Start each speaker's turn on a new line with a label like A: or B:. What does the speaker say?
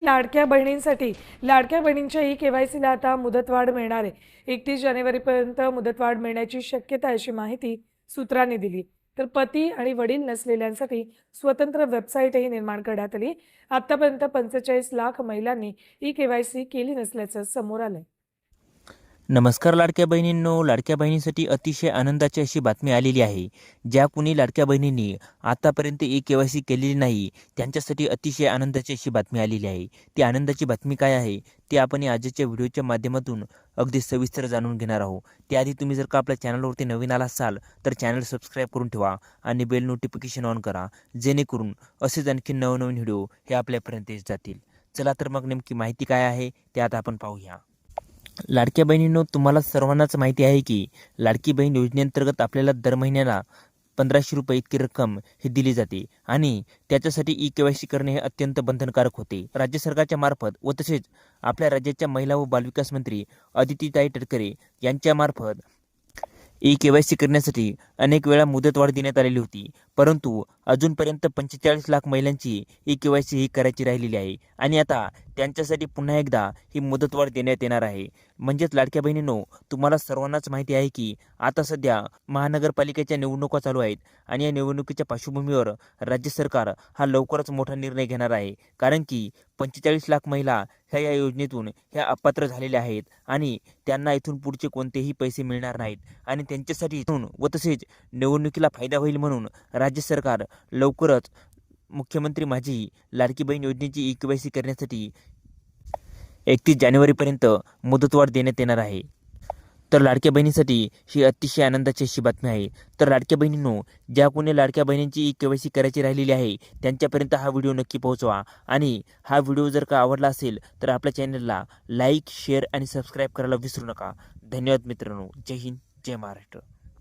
A: लाडक्या बहिणींसाठी लाडक्या बहिणींच्या ई-के-वाय-सीला आता मुदतवाढ मिळणार आहे. 31 जानेवारीपर्यंत मुदतवाढ मिळण्याची शक्यता आहे, अशी माहिती सूत्रांनी दिली. तर पती आणि वडील नसलेल्यांसाठी स्वतंत्र वेबसाईटही निर्माण करण्यात आली. आतापर्यंत 45 लाख महिलांनी ई-के-वाय-सी केली नसल्याचं समोर आलंय.
B: नमस्कार लाडक्या बहिणींनो, लाडक्या बहिणींसाठी अतिशय आनंदाची अशी बातमी आलेली आहे. ज्या कुणी लाडक्या बहिणींनी आतापर्यंत ई-के-वाय-सी केलेली नाही, त्यांच्यासाठी अतिशय आनंदाची अशी बातमी आलेली आहे. ती आनंदाची बातमी काय आहे, ते आपण या आजच्या व्हिडिओच्या माध्यमातून अगदी सविस्तर जाणून घेणार आहोत. त्याआधी तुम्ही जर का आपल्या चॅनलवरती नवीन आला असाल, तर चॅनल सबस्क्राईब करून ठेवा आणि बेल नोटिफिकेशन ऑन करा, जेणेकरून असेच आणखी नवनवीन व्हिडिओ हे आपल्यापर्यंत येत जातील. चला तर मग नेमकी माहिती काय आहे, ते आता आपण पाहूया. लाडक्या बहिणींनो, तुम्हाला सर्वांनाच माहिती आहे की लाडकी बहीण योजनेअंतर्गत आपल्याला दर महिन्याला 1500 रुपये इतकी रक्कम ही दिली जाते आणि त्याच्यासाठी ई-के-वाय-सी करणे हे अत्यंत बंधनकारक होते. राज्य सरकारच्या मार्फत व तसेच आपल्या राज्याच्या महिला व बालविकास मंत्री अदितीताई तटकरे यांच्या मार्फत ई-के-वाय-सी करण्यासाठी अनेक वेळा मुदतवाढ देण्यात आलेली होती, परंतु अजूनपर्यंत 45 लाख महिलांची ई-के-वाय-सी ही करायची राहिलेली आहे आणि आता त्यांच्यासाठी पुन्हा एकदा ही मुदतवाढ देण्यात येणार आहे. म्हणजेच लाडक्या बहिणींनो, तुम्हाला सर्वांनाच माहिती आहे की आता सध्या महानगरपालिकेच्या निवडणुका चालू आहेत आणि या निवडणुकीच्या पार्श्वभूमीवर राज्य सरकार हा लवकरच मोठा निर्णय घेणार आहे. कारण की 45 लाख महिला ह्या या योजनेतून ह्या अपात्र झालेल्या आहेत आणि त्यांना इथून पुढचे कोणतेही पैसे मिळणार नाहीत आणि त्यांच्यासाठी इथून व तसेच निवडणुकीला फायदा होईल म्हणून राज्य सरकार लवकरच मुख्यमंत्री माझी लाडकी बहीण योजनेची ई-के-वाय-सी करण्यासाठी 31 जानेवारीपर्यंत मुदतवाढ देण्यात येणार आहे. तर लाडक्या बहिणीसाठी ही अतिशय आनंदाची अशी बातमी आहे. तर लाडक्या बहिणींनो, ज्या कोणी लाडक्या बहिणींची ई-के-वाय-सी करायची राहिलेली आहे, त्यांच्यापर्यंत हा व्हिडिओ नक्की पोहोचवा आणि हा व्हिडिओ जर का आवडला असेल तर आपल्या चॅनलला लाईक, शेअर आणि सबस्क्राईब करायला विसरू नका. धन्यवाद मित्रांनो. जय हिंद, जय महाराष्ट्र.